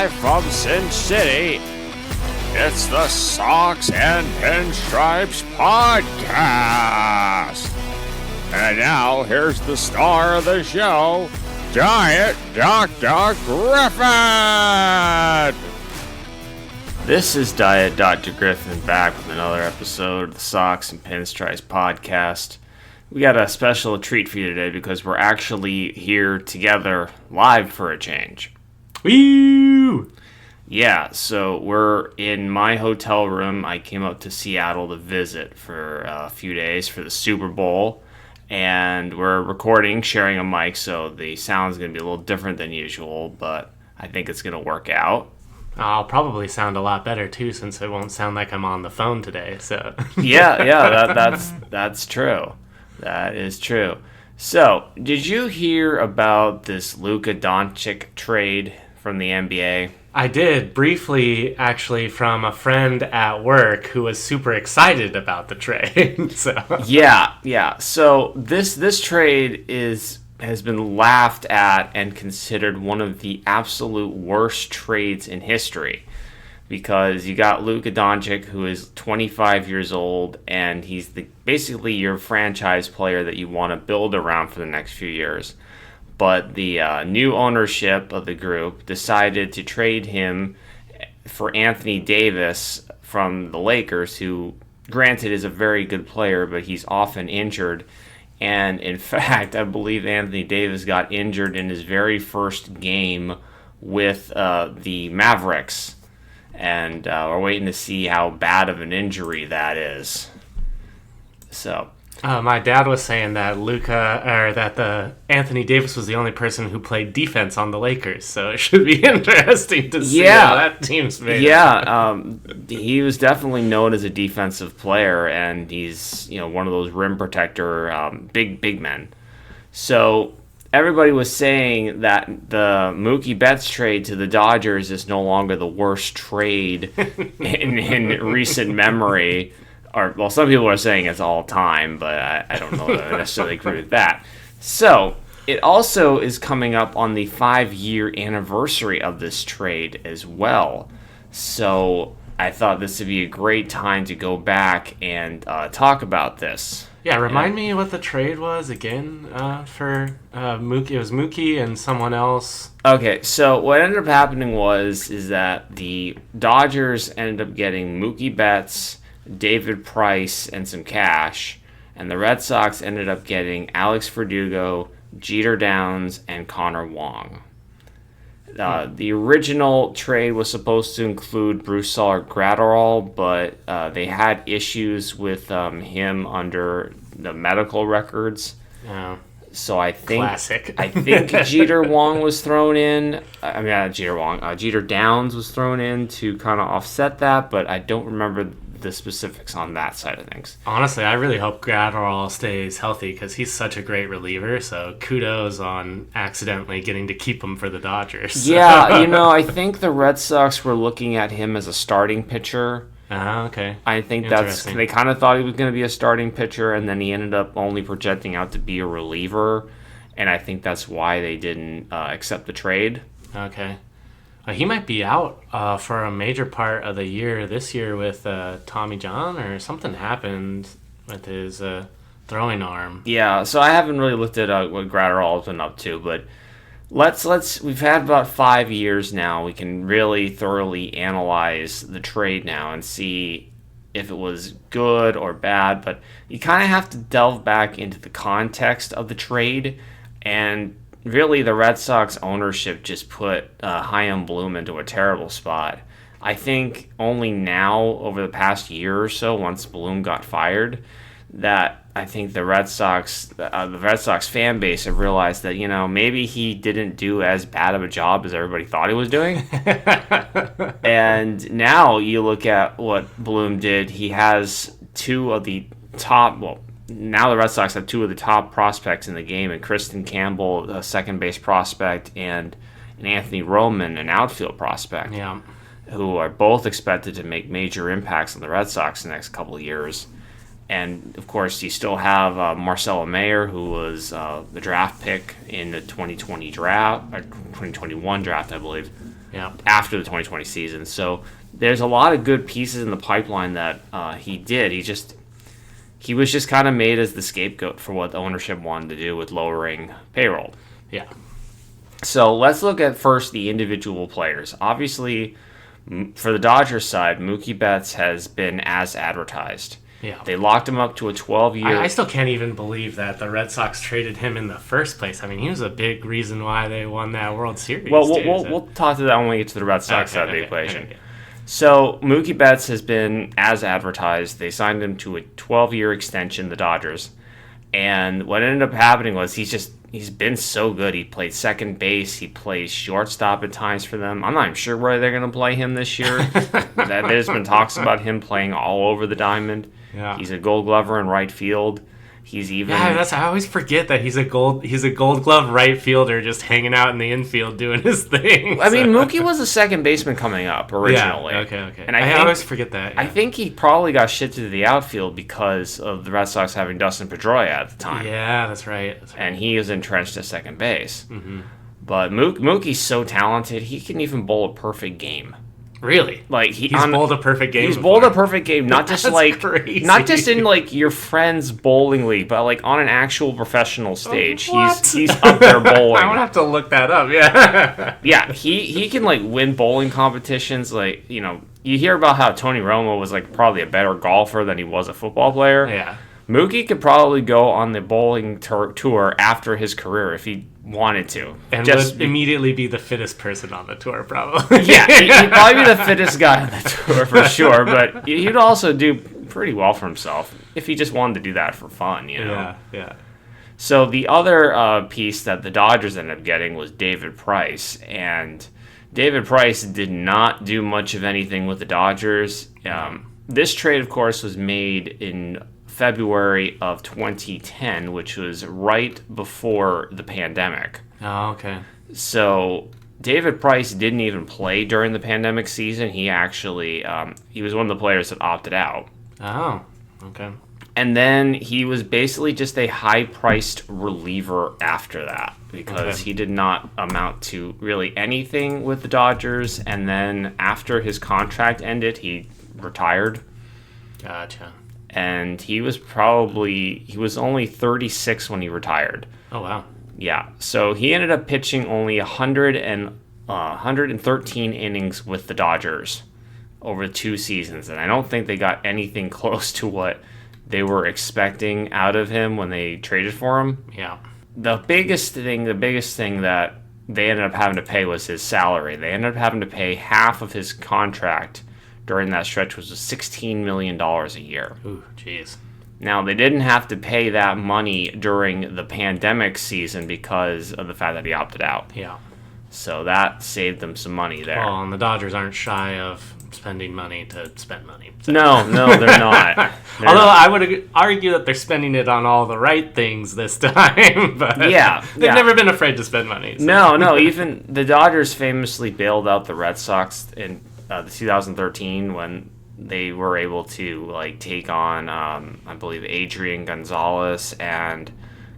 Live from Sin City, it's the Socks and Pinstripes Podcast. And now, here's the star of the show, Giant Dr. Griffin! This is Diet Dr. Griffin back with another episode of the Socks and Pinstripes Podcast. We got a special treat for you today because we're actually here together live for a change. Woo! Yeah, so we're in my hotel room. I came up to Seattle to visit for a few days for the Super Bowl. And we're recording, sharing a mic, so the sound's going to be a little different than usual, but I think it's going to work out. I'll probably sound a lot better, too, since it won't sound like I'm on the phone today, so... That's true. That is true. So, did you hear about this Luka Doncic trade from the NBA? I did, briefly, actually, from a friend at work who was super excited about the trade. Yeah. So, this trade has been laughed at and considered one of the absolute worst trades in history. Because you got Luka Doncic, who is 25 years old, and he's basically your franchise player that you want to build around for the next few years. But the new ownership of the group decided to trade him for Anthony Davis from the Lakers, who, granted, is a very good player, but he's often injured. And, in fact, I believe Anthony Davis got injured in his very first game with the Mavericks. And we're waiting to see how bad of an injury that is. So, my dad was saying that Anthony Davis was the only person who played defense on the Lakers, so it should be interesting to see how that team's made. Yeah, he was definitely known as a defensive player, and he's one of those rim protector big men. So everybody was saying that the Mookie Betts trade to the Dodgers is no longer the worst trade in recent memory. Well, some people are saying it's all time, but I don't know that I necessarily agree with that. So, it also is coming up on the 5-year anniversary of this trade as well. So, I thought this would be a great time to go back and talk about this. Yeah, remind me what the trade was again for Mookie. It was Mookie and someone else. Okay, so what ended up happening is that the Dodgers ended up getting Mookie Betts, David Price, and some cash, and the Red Sox ended up getting Alex Verdugo, Jeter Downs, and Connor Wong. The original trade was supposed to include Brusdar Graterol, but they had issues with him under the medical records. Oh. So I think Classic. I think Jeter Wong was thrown in. Jeter Downs was thrown in to kind of offset that, but I don't remember the specifics on that side of things. Honestly, I really hope Graterol stays healthy because he's such a great reliever, so kudos on accidentally getting to keep him for the Dodgers. Yeah, I think the Red Sox were looking at him as a starting pitcher. Okay. I think they kind of thought he was going to be a starting pitcher, and then he ended up only projecting out to be a reliever, and I think that's why they didn't accept the trade. Okay. He might be out for a major part of the year this year with Tommy John, or something happened with his throwing arm. Yeah, so I haven't really looked at what Graterol's been up to, but we've had about 5 years now. We can really thoroughly analyze the trade now and see if it was good or bad, but you kind of have to delve back into the context of the trade, and really, the Red Sox ownership just put Chaim Bloom into a terrible spot. I think only now, over the past year or so, once Bloom got fired, that I think the Red Sox fan base have realized that maybe he didn't do as bad of a job as everybody thought he was doing. And now you look at what Bloom did. He has two of the top. Well, now the Red Sox have two of the top prospects in the game, and Kristen Campbell, a second base prospect, and Anthony Roman, an outfield prospect, who are both expected to make major impacts on the Red Sox in the next couple of years. And, of course, you still have Marcelo Mayer, who was the draft pick in the 2020 draft, or 2021 draft, I believe. after the 2020 season. So there's a lot of good pieces in the pipeline that he did. He was just kind of made as the scapegoat for what the ownership wanted to do with lowering payroll. Yeah. So let's look at first the individual players. Obviously, for the Dodgers side, Mookie Betts has been as advertised. Yeah. They locked him up to a 12-year... I still can't even believe that the Red Sox traded him in the first place. I mean, he was a big reason why they won that World Series. Well, we'll talk to that when we get to the Red Sox side of the equation. Okay. So Mookie Betts has been as advertised. They signed him to a 12-year extension, the Dodgers. And what ended up happening was he's been so good. He played second base. He plays shortstop at times for them. I'm not even sure where they're going to play him this year. There's been talks about him playing all over the diamond. Yeah. He's a Gold Glover in right field. He's even... Yeah, I always forget that he's a Gold Glove right fielder just hanging out in the infield doing his thing. I mean, Mookie was a second baseman coming up originally. Yeah, okay. And I always forget that. Yeah. I think he probably got shifted to the outfield because of the Red Sox having Dustin Pedroia at the time. Yeah, that's right. And he was entrenched at second base. Mm-hmm. But Mookie's so talented, he can even bowl a perfect game. Really? Like he's bowled a perfect game. He's bowled a perfect game, not just crazy. Not just in like your friend's bowling league, but like on an actual professional stage. He's up there bowling. I would have to look that up. Yeah. Yeah, he can like win bowling competitions. Like, you know, you hear about how Tony Romo was like probably a better golfer than he was a football player. Yeah. Mookie could probably go on the bowling tour after his career if he wanted to. And would immediately be the fittest person on the tour, probably. Yeah, he'd probably be the fittest guy on the tour for sure, but he'd also do pretty well for himself if he just wanted to do that for fun, you know? Yeah. So the other piece that the Dodgers ended up getting was David Price, and David Price did not do much of anything with the Dodgers. This trade, of course, was made in February of 2010, which was right before the pandemic. Oh, okay. So David Price didn't even play during the pandemic season. He actually, he was one of the players that opted out. Oh, okay. And then he was basically just a high-priced reliever after that because he did not amount to really anything with the Dodgers. And then after his contract ended, he retired. Gotcha. And he was only 36 when he retired. Oh, wow. Yeah. So he ended up pitching only 113 innings with the Dodgers over 2 seasons. And I don't think they got anything close to what they were expecting out of him when they traded for him. Yeah. The biggest thing that they ended up having to pay was his salary. They ended up having to pay half of his contract during that stretch, was $16 million a year. Ooh, jeez. Now, they didn't have to pay that money during the pandemic season because of the fact that he opted out. Yeah. So that saved them some money there. Well, and the Dodgers aren't shy of spending money to spend money. So. No, they're not. I would argue that they're spending it on all the right things this time. But they've never been afraid to spend money. So. No. Even the Dodgers famously bailed out the Red Sox in the 2013 when they were able to like take on I believe Adrian Gonzalez and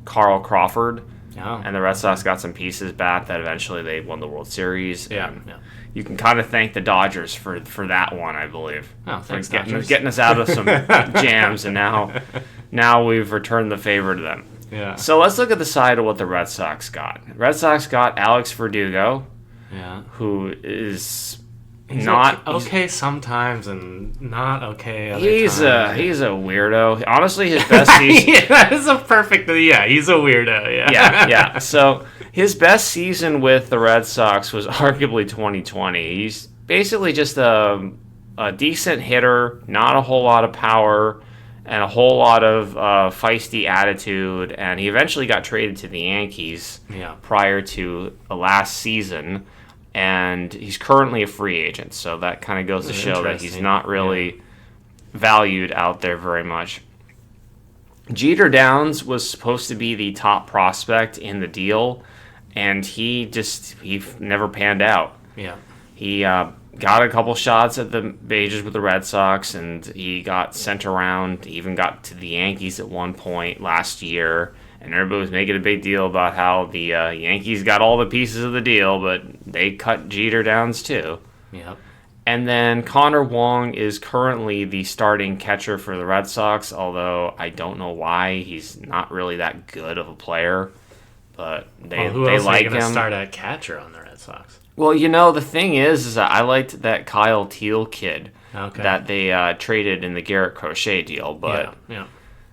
Carl Crawford. Oh. And the Red Sox got some pieces back that eventually they won the World Series. Yeah. You can kind of thank the Dodgers for that one, I believe. Oh, thanks, for Dodgers. getting us out of some jams, and now we've returned the favor to them. Yeah. So let's look at the side of what the Red Sox got. Red Sox got Alex Verdugo, who is not okay sometimes and not okay other he's times. He's a weirdo. Honestly, his best season. That is a perfect. Yeah, he's a weirdo. Yeah. So his best season with the Red Sox was arguably 2020. He's basically just a decent hitter, not a whole lot of power, and a whole lot of feisty attitude. And he eventually got traded to the Yankees prior to last season. And he's currently a free agent, so that kind of goes to show that he's not really valued out there very much. Jeter Downs was supposed to be the top prospect in the deal, and he never panned out. Yeah. He got a couple shots at the majors with the Red Sox, and he got sent around, even got to the Yankees at one point last year, And everybody was making a big deal about how the Yankees got all the pieces of the deal, but they cut Jeter Downs too. Yep. And then Connor Wong is currently the starting catcher for the Red Sox, although I don't know why. He's not really that good of a player, but they Who else like are you going to him. start at catcher on the Red Sox? Well, the thing is that I liked that Kyle Teal kid that they traded in the Garrett Crochet deal, but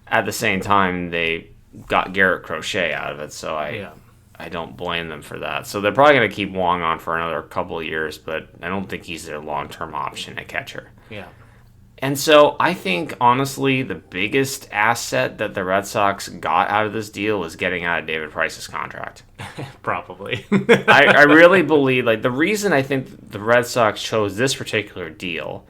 at the same time, they got Garrett Crochet out of it, so I don't blame them for that. So they're probably going to keep Wong on for another couple of years, but I don't think he's their long-term option at catcher. Yeah. And so I think, honestly, the biggest asset that the Red Sox got out of this deal is getting out of David Price's contract. Probably. I really believe, the reason I think the Red Sox chose this particular deal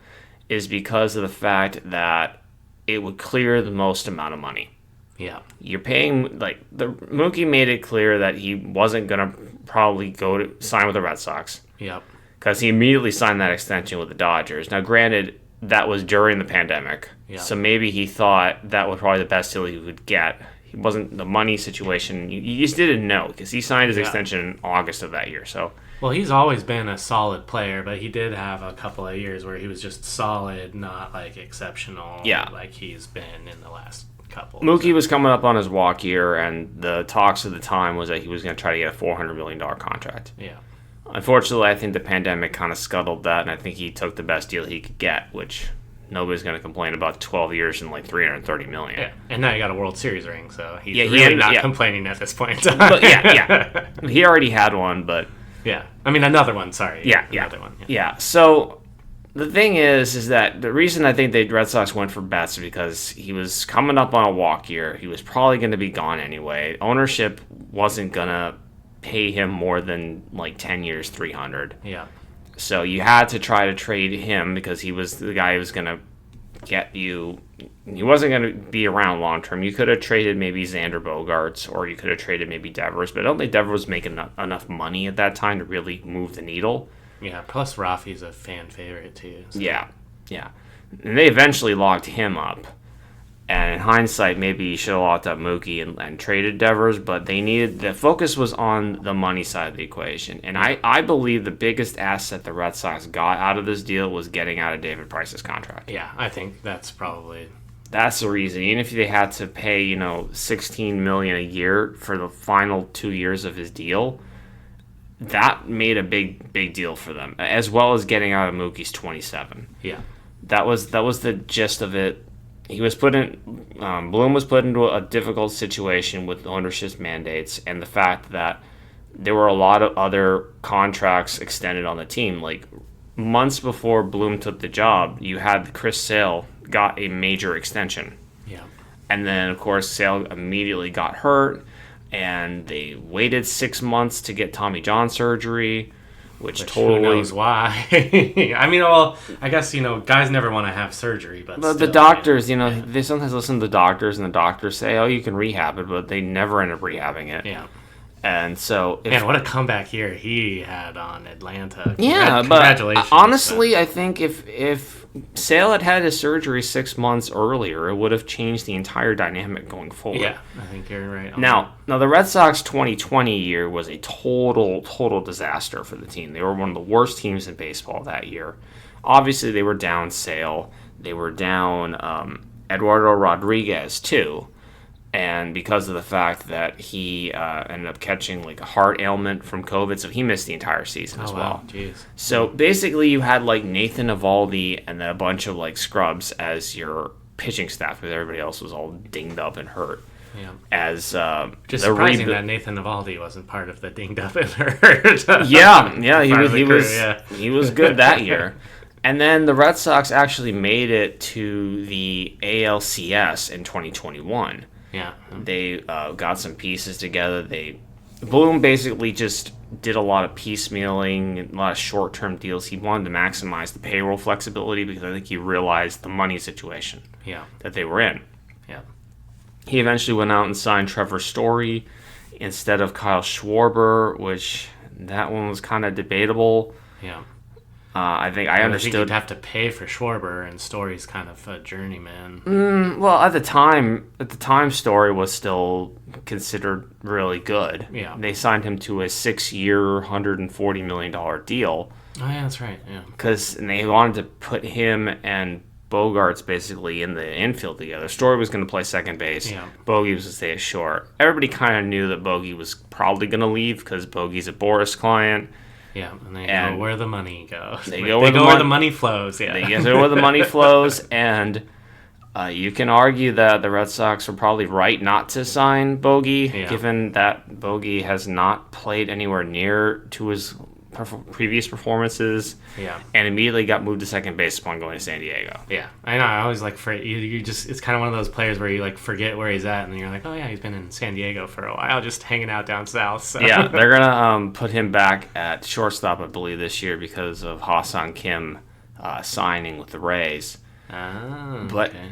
is because of the fact that it would clear the most amount of money. Yeah. You're paying, the Mookie made it clear that he wasn't going to probably go to sign with the Red Sox. Yep. Because he immediately signed that extension with the Dodgers. Now, granted, that was during the pandemic. Yeah. So maybe he thought that was probably the best deal he could get. He wasn't the money situation. You just didn't know because he signed his extension in August of that year. So, well, he's always been a solid player, but he did have a couple of years where he was just solid, not exceptional. Yeah. Like he's been in the last couple. Mookie was coming up on his walk year, and the talks at the time was that he was going to try to get a $400 million contract. Yeah. Unfortunately, I think the pandemic kind of scuttled that, and I think he took the best deal he could get, which nobody's going to complain about 12 years and $330 million. Yeah, and now you got a World Series ring, so he's he really not complaining at this point in time. But yeah. He already had one, but... Yeah. I mean, another one, sorry. Another one. Yeah. So the thing is that the reason I think the Red Sox went for Betts is because he was coming up on a walk year. He was probably going to be gone anyway. Ownership wasn't going to pay him more than 10 years, $300. Yeah. So you had to try to trade him because he was the guy who was going to get you. He wasn't going to be around long term. You could have traded maybe Xander Bogaerts, or you could have traded maybe Devers, but I don't think Devers was making enough money at that time to really move the needle. Yeah, plus Rafi's a fan favorite too. So. Yeah. And they eventually locked him up. And in hindsight, maybe you should have locked up Mookie and traded Devers, but the focus was on the money side of the equation. And I believe the biggest asset the Red Sox got out of this deal was getting out of David Price's contract. Yeah, I think that's the reason. Even if they had to pay, $16 million a year for the final 2 years of his deal, that made a big deal for them, as well as getting out of Mookie's 27. Yeah. That was the gist of it. He was Bloom was put into a difficult situation with ownership's mandates and the fact that there were a lot of other contracts extended on the team. Months before Bloom took the job, you had Chris Sale got a major extension. Yeah. And then, of course, Sale immediately got hurt, and they waited 6 months to get Tommy John surgery. Which totally... Who knows why? I mean, well, I guess, guys never want to have surgery, but still, the doctors, they sometimes listen to the doctors, and the doctors say, oh, you can rehab it, but they never end up rehabbing it. Yeah. And so... Man, what a comeback year he had on Atlanta. Yeah, Congratulations. But honestly, I think if Sale had his surgery 6 months earlier, it would have changed the entire dynamic going forward. Yeah, I think you're right. Now, the Red Sox 2020 year was a total disaster for the team. They were one of the worst teams in baseball that year. Obviously, they were down Sale. They were down Eduardo Rodriguez, too. And because of the fact that he ended up catching a heart ailment from COVID, so he missed the entire season as well. Wow. Jeez. So basically, you had Nathan Eovaldi and then a bunch of scrubs as your pitching staff, because everybody else was all dinged up and hurt. Yeah. As just surprising that Nathan Eovaldi wasn't part of the dinged up and hurt. He was good that year. And then the Red Sox actually made it to the ALCS in 2021. Yeah. They got some pieces together. Bloom basically just did a lot of piecemealing, a lot of short-term deals. He wanted to maximize the payroll flexibility because I think he realized the money situation that they were in. Yeah. He eventually went out and signed Trevor Story instead of Kyle Schwarber, which that one was kind of debatable. Yeah. I think understood. You'd have to pay for Schwarber, and Story's kind of a journeyman. Well, at the time, Story was still considered really good. Yeah. They signed him to a 6-year, $140 million deal. Oh, yeah, that's right. Yeah. And they wanted to put him and Bogarts basically in the infield together. Story was going to play second base. Yeah. Bogey was to stay at short. Everybody kind of knew that Bogey was probably going to leave because Bogey's a Boris client. Yeah, and they go where the money goes. They go go where where the money flows. Yeah, they go where the money flows, and you can argue that the Red Sox were probably right not to sign Bogey, given that Bogey has not played anywhere near to his previous performances. Yeah, and immediately got moved to second base upon going to San Diego. Yeah, I know. I always like for you just it's kind of one of those players where you like forget where he's at, and then you're like, oh yeah, he's been in San Diego for a while, just hanging out down south. So. Yeah, they're gonna put him back at shortstop, I believe, this year because of Ha-Seong Kim signing with the Rays. Oh, but okay.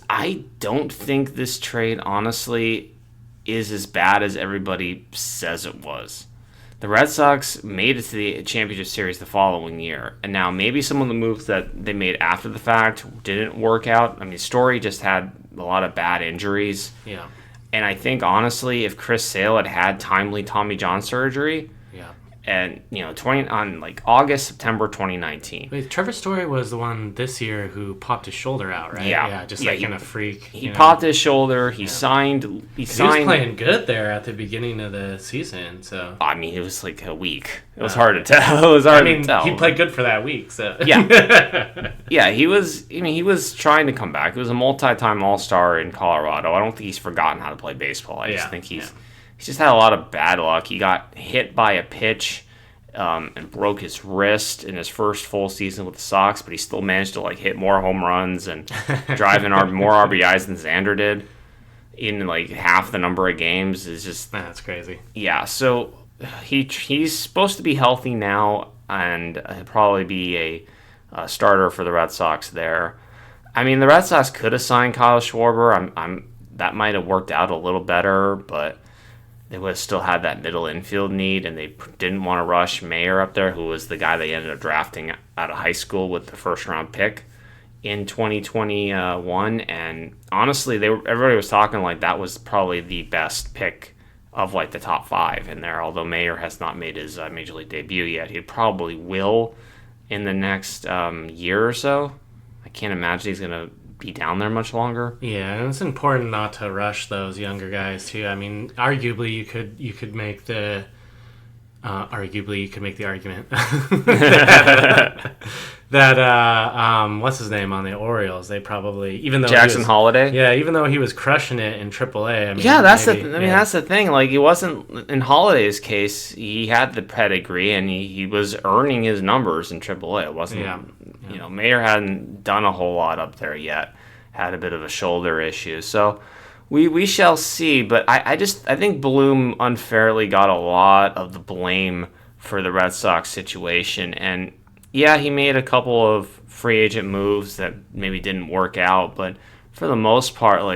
I don't think this trade honestly is as bad as everybody says it was. The Red Sox made it to the championship series the following year, and now maybe some of the moves that they made after the fact didn't work out. I mean, Story just had a lot of bad injuries. Yeah. And I think, honestly, if Chris Sale had timely Tommy John surgery, and, on August, September 2019. Wait, Trevor Story was the one this year who popped his shoulder out, right? Yeah. In a freak. He popped his shoulder. He signed. He was playing good there at the beginning of the season, so. I mean, it was like a week. It was hard to tell. It was hard to tell. He played good for that week, so. Yeah. Yeah, he was trying to come back. He was a multi-time All-Star in Colorado. I don't think he's forgotten how to play baseball. I just think he's just had a lot of bad luck. He got hit by a pitch and broke his wrist in his first full season with the Sox, but he still managed to hit more home runs and drive in more RBIs than Xander did in half the number of games. Is just that's crazy. Yeah, so he's supposed to be healthy now, and he'll probably be a starter for the Red Sox there. I mean, the Red Sox could have signed Kyle Schwarber. That might have worked out a little better, but they would have still had that middle infield need, and they didn't want to rush Mayer up there, who was the guy they ended up drafting out of high school with the first-round pick in 2021. And honestly, everybody was talking that was probably the best pick of the top 5 in there, although Mayer has not made his Major League debut yet. He probably will in the next year or so. I can't imagine he's going to be down there much longer. Yeah, and it's important not to rush those younger guys too. I mean, arguably you could make the argument that what's his name on the Orioles? They probably, even though Jackson Holiday. Yeah, even though he was crushing it in AAA. I mean, that's the thing. He wasn't in Holiday's case. He had the pedigree and he was earning his numbers in AAA. It wasn't. Mayer hadn't done a whole lot up there yet. Had a bit of a shoulder issue, so we shall see. But I think Bloom unfairly got a lot of the blame for the Red Sox situation. And yeah, he made a couple of free agent moves that maybe didn't work out, but for the most part, at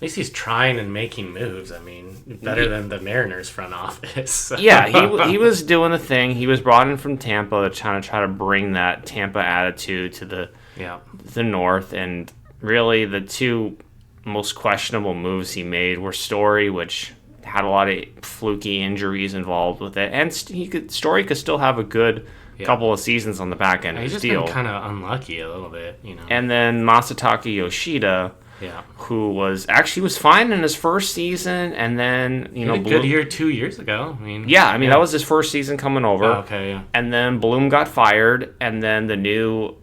least he's trying and making moves. I mean, better than the Mariners front office. So. Yeah, he was doing the thing. He was brought in from Tampa to try to bring that Tampa attitude to the North. And really, the two most questionable moves he made were Story, which had a lot of fluky injuries involved with it, and Story could still have a good couple of seasons on the back end of his deal. He's just been kind of unlucky a little bit, And then Masataka Yoshida. Yeah, who was fine in his first season, and then he had a good year 2 years ago. That was his first season coming over. Oh, okay, yeah. And then Bloom got fired, and then the new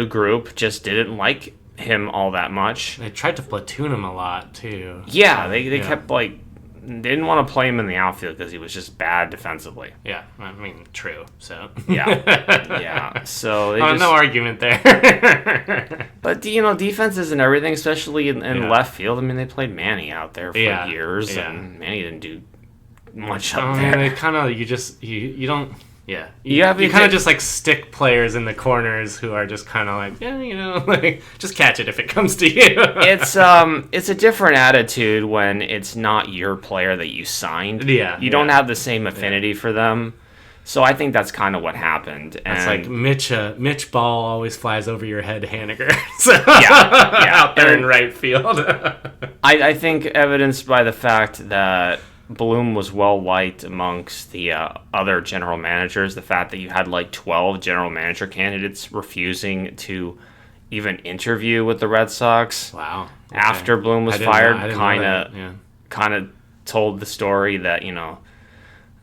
group just didn't like him all that much. They tried to platoon him a lot too. Yeah, they kept they didn't want to play him in the outfield because he was just bad defensively. Yeah, I mean, true. So yeah. So no argument there. But defense isn't everything, especially in left field. I mean, they played Manny out there for years, and Manny didn't do much up there. They kind of you don't. Yeah, you kind of just stick players in the corners who are just kind of just catch it if it comes to you. It's a different attitude when it's not your player that you signed. Yeah, you don't have the same affinity for them. So I think that's kind of what happened. And It's like Mitch ball always flies over your head, Haniger. So yeah. out there in right field. I think evidenced by the fact that Bloom was well liked amongst the other general managers. The fact that you had like 12 general manager candidates refusing to even interview with the Red Sox. Wow. Okay. After Bloom was fired, kind of told the story that,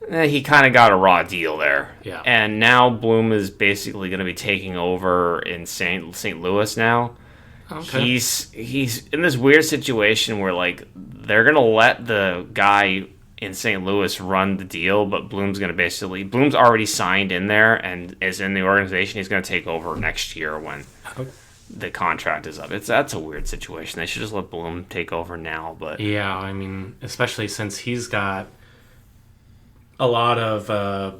he kind of got a raw deal there. Yeah. And now Bloom is basically going to be taking over in St. Louis now. Okay. He's in this weird situation where, like, they're going to let the guy in St. Louis run the deal, but Bloom's already signed in there and is in the organization. He's going to take over next year when the contract is up. That's a weird situation. They should just let Bloom take over now. But yeah, I mean, especially since he's got a lot of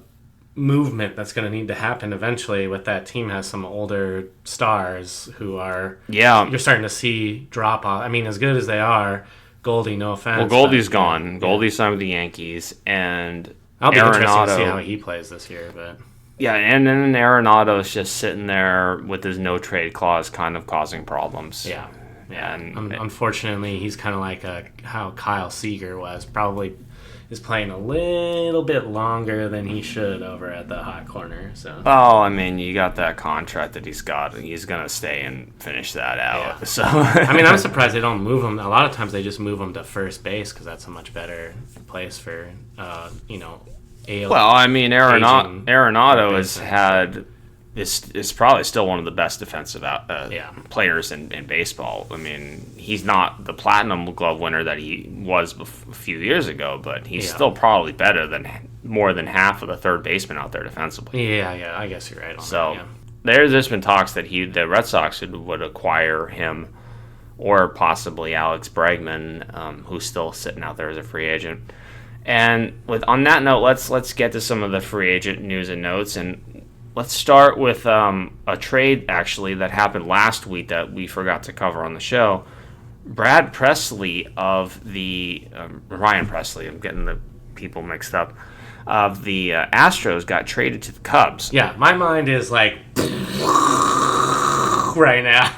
movement that's going to need to happen eventually with that team. Has some older stars who are you're starting to see drop off. I mean, as good as they are, Goldie, no offense. Well, Goldie's gone. Yeah. Goldie signed with the Yankees, and I'll be interested to see how he plays this year. But yeah, and then Arenado's just sitting there with his no trade clause, kind of causing problems. Yeah. And unfortunately, he's kind of like how Kyle Seager was. Probably is playing a little bit longer than he should over at the hot corner. So. Oh, I mean, you got that contract that he's got, and he's gonna stay and finish that out. Yeah. So, I mean, I'm surprised they don't move him. A lot of times they just move him to first base because that's a much better place for, Well, I mean, Arenado has had. Is probably still one of the best defensive players in baseball. I mean, he's not the Platinum Glove winner that he was a few years ago, but he's still probably better than more than half of the third baseman out there defensively. Yeah, I guess you're right on that. So there's been talks that the Red Sox would acquire him, or possibly Alex Bregman, who's still sitting out there as a free agent. And on that note, let's get to some of the free agent news and notes. And let's start with a trade, actually, that happened last week that we forgot to cover on the show. Brad Presley of the Ryan Presley, I'm getting the people mixed up, of the Astros got traded to the Cubs. Yeah, my mind is like right now.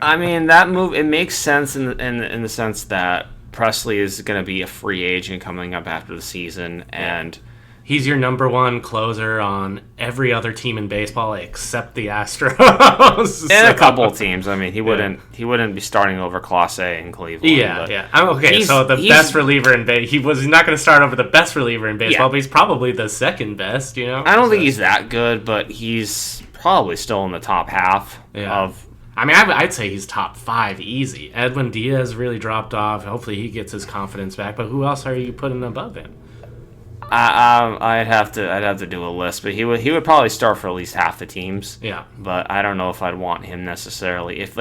I mean, that move, it makes sense in the sense that Presley is going to be a free agent coming up after the season, and he's your number one closer on every other team in baseball except the Astros. And a couple of teams. I mean, he wouldn't be starting over Clase in Cleveland. Yeah. Okay, so the best reliever in baseball. He's not going to start over the best reliever in baseball, but he's probably the second best, I don't think he's that good, but he's probably still in the top half of... I mean, I'd say he's top 5 easy. Edwin Diaz really dropped off. Hopefully he gets his confidence back, but who else are you putting above him? I'd have to do a list, but he would probably start for at least half the teams. Yeah. But I don't know if I'd want him necessarily. If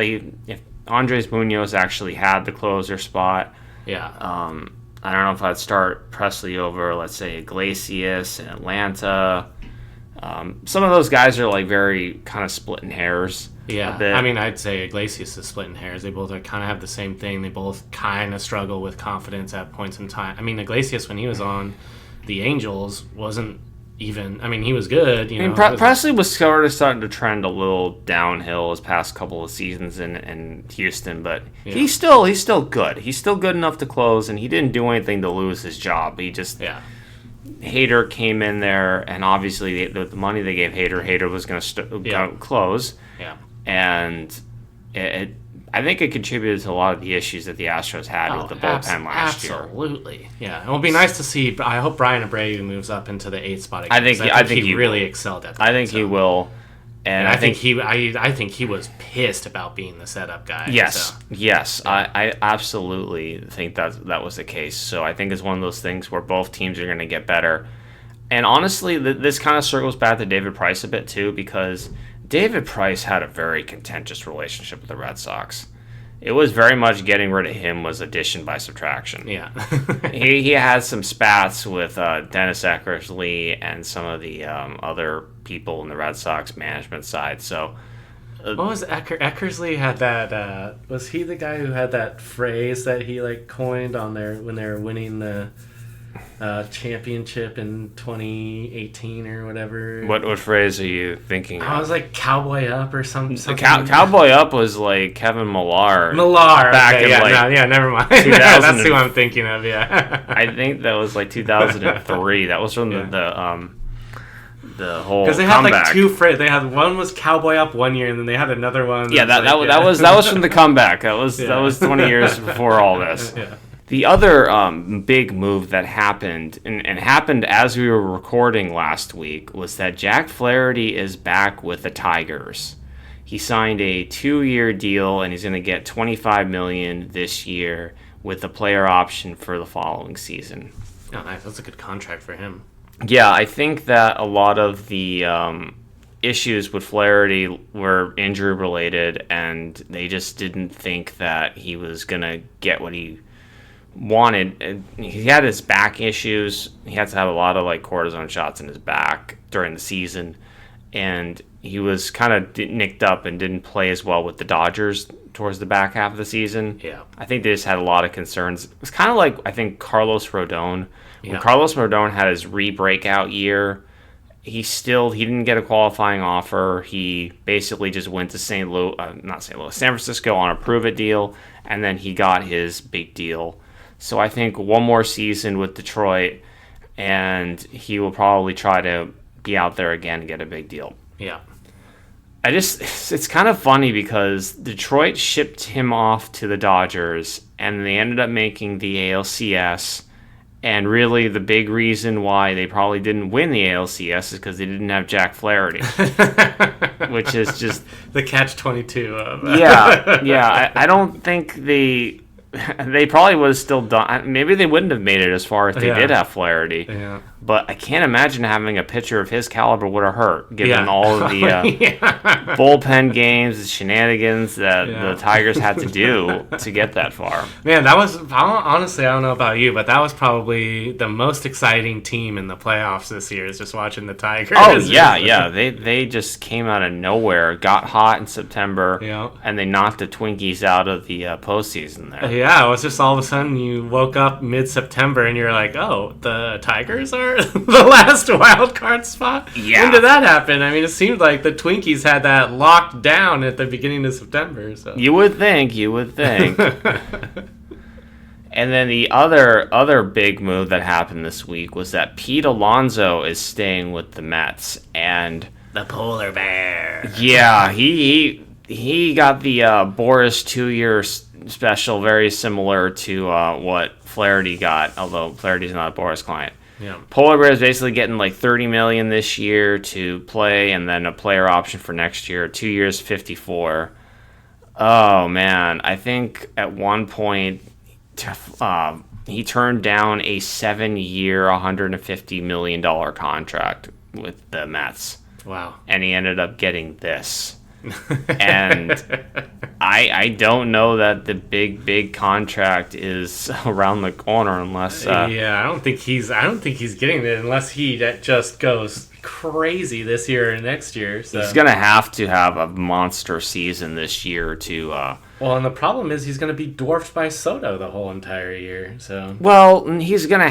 Andres Munoz actually had the closer spot, I don't know if I'd start Presley over, let's say, Iglesias in Atlanta. Some of those guys are like very kind of splitting hairs. Yeah, I mean, I'd say Iglesias is splitting hairs. They both kind of have the same thing. They both kind of struggle with confidence at points in time. I mean, Iglesias, when he was on the Angels, wasn't even... I mean, he was good. Presley was sort of starting to trend a little downhill his past couple of seasons in Houston, but he's still good. He's still good enough to close, and he didn't do anything to lose his job. He just... Hader came in there, and obviously the money they gave Hader was going to close. Yeah. And I think it contributed to a lot of the issues that the Astros had with the bullpen last year. Absolutely. Yeah. It will be nice to see. I hope Brian Abreu moves up into the 8th spot again. I think he really excelled at that. I think he will. And I think he was pissed about being the setup guy. Yes. I absolutely think that was the case. So I think it's one of those things where both teams are going to get better. And honestly, this kind of circles back to David Price a bit too, because David Price had a very contentious relationship with the Red Sox. It was very much getting rid of him was addition by subtraction. Yeah. he had some spats with Dennis Eckersley and some of the other people in the Red Sox management side. So, what was Eckersley had that? Was he the guy who had that phrase that he coined on there when they were winning the championship in 2018 or whatever. What phrase are you thinking of? I was like Cowboy Up or something. Cowboy Up was like Kevin Millar. Back in never mind. That's who I'm thinking of. Yeah, I think that was like 2003. That was from the whole because they had comeback. like two phrases. They had one was Cowboy Up one year, and then they had another one. Yeah, that was from the comeback. That was 20 years before all this. Yeah. The other big move that happened, and happened as we were recording last week, was that Jack Flaherty is back with the Tigers. He signed a 2-year deal, and he's going to get $25 million this year with a player option for the following season. Oh, nice. That's a good contract for him. Yeah, I think that a lot of the issues with Flaherty were injury related, and they just didn't think that he was going to get what he wanted. He had his back issues. He had to have a lot of like cortisone shots in his back during the season, and he was kind of nicked up and didn't play as well with the Dodgers towards the back half of the season. Yeah, I think they just had a lot of concerns. It was kind of like, I think, Carlos Rodon. When Yeah. Carlos Rodon had his re-breakout year, he didn't get a qualifying offer. He basically just went to San Francisco on a prove-it deal, and then he got his big deal. So I think one more season with Detroit, and he will probably try to be out there again and get a big deal. Yeah. It's kind of funny because Detroit shipped him off to the Dodgers, and they ended up making the ALCS. And really, the big reason why they probably didn't win the ALCS is because they didn't have Jack Flaherty, which is just the catch-22 of yeah. I don't think they probably would have still done. Maybe they wouldn't have made it as far as they did have Flaherty. Yeah. But I can't imagine having a pitcher of his caliber would have hurt, given all of the bullpen games, the shenanigans that the Tigers had to do to get that far. Man, that was honestly, I don't know about you, but that was probably the most exciting team in the playoffs this year. Is just watching the Tigers. Oh yeah. They just came out of nowhere, got hot in September, and they knocked the Twinkies out of the postseason there. Yeah, it was just all of a sudden you woke up mid-September and you're like, oh, the Tigers are the last wild card spot? Yeah. When did that happen? I mean, it seemed like the Twinkies had that locked down at the beginning of September. So You would think. And then the other big move that happened this week was that Pete Alonso is staying with the Mets, and the polar bear. Yeah, he got the Boris 2-year special, very similar to what Flaherty got, although Flaherty's not a Boris client. Yeah. Polar Bear is basically getting like $30 million this year to play, and then a player option for next year, 2 years, 54. Oh man, I think at one point he turned down a 7-year, $150 million contract with the Mets. Wow. And he ended up getting this. And I don't know that the big contract is around the corner unless I don't think he's getting it unless he just goes crazy this year or next year. So. He's gonna have to have a monster season this year to well, and the problem is he's gonna be dwarfed by Soto the whole entire year. So he's gonna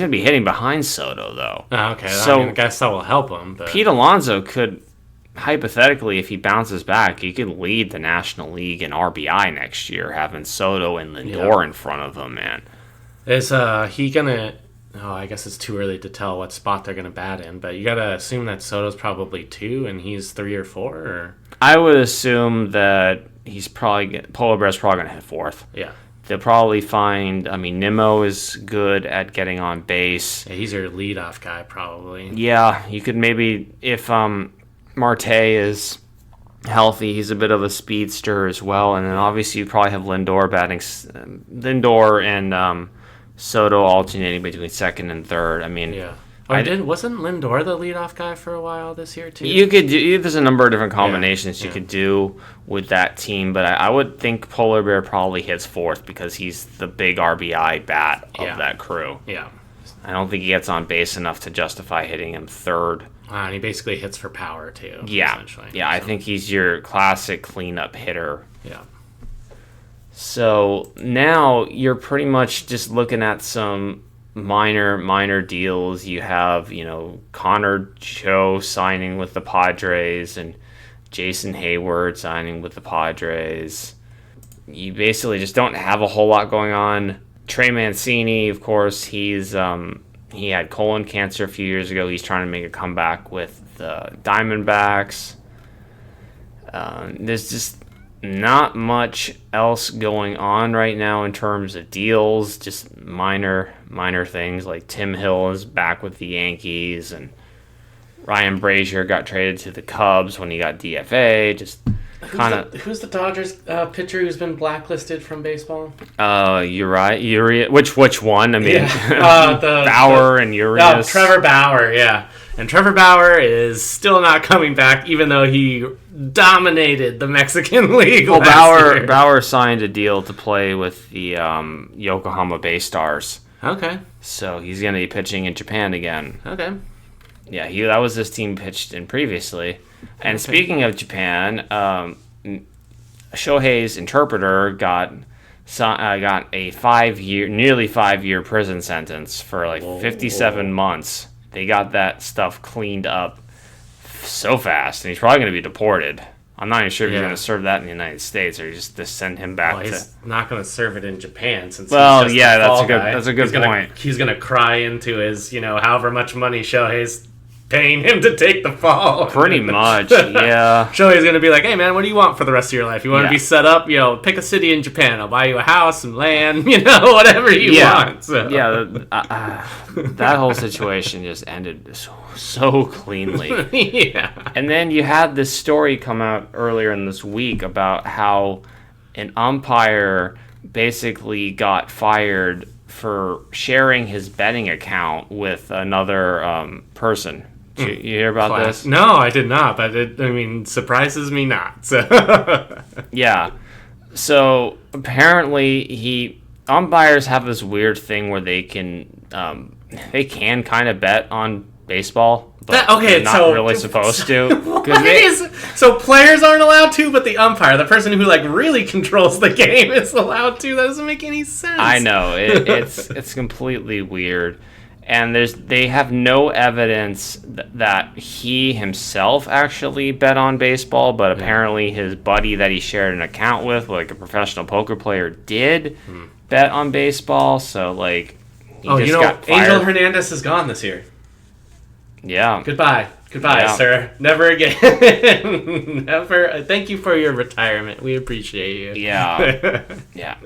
be hitting behind Soto though. Oh, okay, so I guess that will help him. But Pete Alonso could, hypothetically, if he bounces back, he could lead the National League in RBI next year, having Soto and Lindor in front of him, man. Is he gonna... Oh, I guess it's too early to tell what spot they're gonna bat in, but you gotta assume that Soto's probably 2 and he's 3 or 4, or... I would assume that Polar Bear's probably gonna hit 4th. Yeah. They'll probably Nimmo is good at getting on base. Yeah, he's your leadoff guy, probably. Yeah, you could maybe, if Marte is healthy, he's a bit of a speedster as well, and then obviously you probably have Lindor and Soto alternating between second and third. I mean, wasn't Lindor the leadoff guy for a while this year too? You could do. There's a number of different combinations you could do with that team, but I would think Polar Bear probably hits 4th because he's the big RBI bat of that crew. Yeah, I don't think he gets on base enough to justify hitting him 3rd. And he basically hits for power too. Yeah, essentially. Yeah. I think he's your classic cleanup hitter. Yeah. So now you're pretty much just looking at some minor deals. You have, Connor Joe signing with the Padres and Jason Hayward signing with the Padres. You basically just don't have a whole lot going on. Trey Mancini, of course, he had colon cancer a few years ago. He's trying to make a comeback with the Diamondbacks. There's just not much else going on right now in terms of deals. Just minor things like Tim Hill is back with the Yankees, and Ryan Brazier got traded to the Cubs when he got DFA. Just kind of. Who's the Dodgers pitcher who's been blacklisted from baseball? You're right. Urias. Which one? I mean, Bauer and Urias. Trevor Bauer, yeah. And Trevor Bauer is still not coming back, even though he dominated the Mexican League. Well, last year. Bauer signed a deal to play with the Yokohama Bay Stars. Okay. So he's going to be pitching in Japan again. Okay. Yeah, that was his team pitched in previously. And speaking of Japan, Shohei's interpreter got a nearly 5-year prison sentence for like 57 months. They got that stuff cleaned up so fast, and he's probably going to be deported. I'm not even sure if he's going to serve that in the United States or just to send him back. He's not going to serve it in Japan since. Well, he's just that's a good point. He's going to cry into his, however much money Shohei's paying him to take the fall. Pretty much, yeah. Shohei's going to be like, hey, man, what do you want for the rest of your life? You want to be set up? Pick a city in Japan. I'll buy you a house and land, whatever you want. So. Yeah, that whole situation just ended so cleanly. Yeah. And then you had this story come out earlier in this week about how an umpire basically got fired for sharing his betting account with another person. Did you hear about this? No, I did not, but it surprises me not. So. Yeah. So apparently umpires have this weird thing where they can kind of bet on baseball, but they're not really supposed to. So players aren't allowed to, but the umpire, the person who really controls the game, is allowed to. That doesn't make any sense. I know it's completely weird. And they have no evidence that he himself actually bet on baseball, but apparently his buddy that he shared an account with, like a professional poker player, did bet on baseball. So he just got fired. Angel Hernandez is gone this year. Yeah. Goodbye, sir. Never again. Never. Thank you for your retirement. We appreciate you. Yeah. Yeah.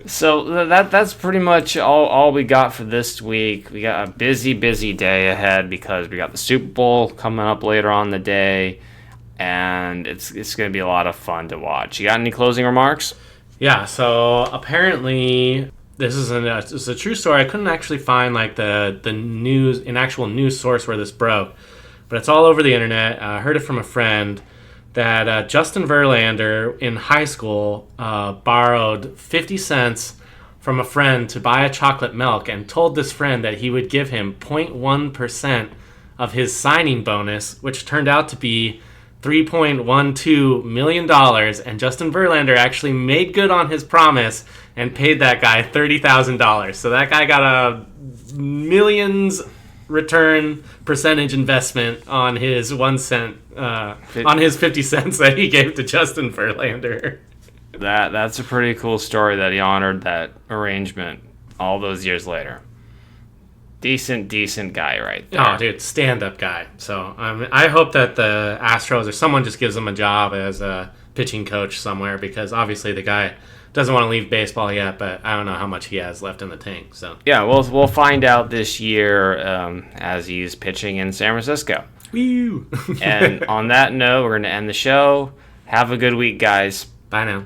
So that's pretty much all we got for this week. We got a busy day ahead because we got the Super Bowl coming up later on the day, and it's going to be a lot of fun to watch. You got any closing remarks? Yeah. So apparently, this is a true story. I couldn't actually find the news, an actual news source where this broke, but it's all over the internet. I heard it from a friend that Justin Verlander in high school borrowed 50 cents from a friend to buy a chocolate milk and told this friend that he would give him 0.1% of his signing bonus, which turned out to be $3.12 million. And Justin Verlander actually made good on his promise and paid that guy $30,000. So that guy got a millions return percentage investment on his 1 cent, on his 50 cents that he gave to Justin Verlander. That's a pretty cool story that he honored that arrangement all those years later. Decent guy right there. Oh, dude, stand-up guy. So I hope that the Astros or someone just gives him a job as a pitching coach somewhere, because obviously the guy doesn't want to leave baseball yet, but I don't know how much he has left in the tank. So yeah, we'll find out this year as he's pitching in San Francisco. Woo! And on that note, we're going to end the show. Have a good week, guys. Bye now.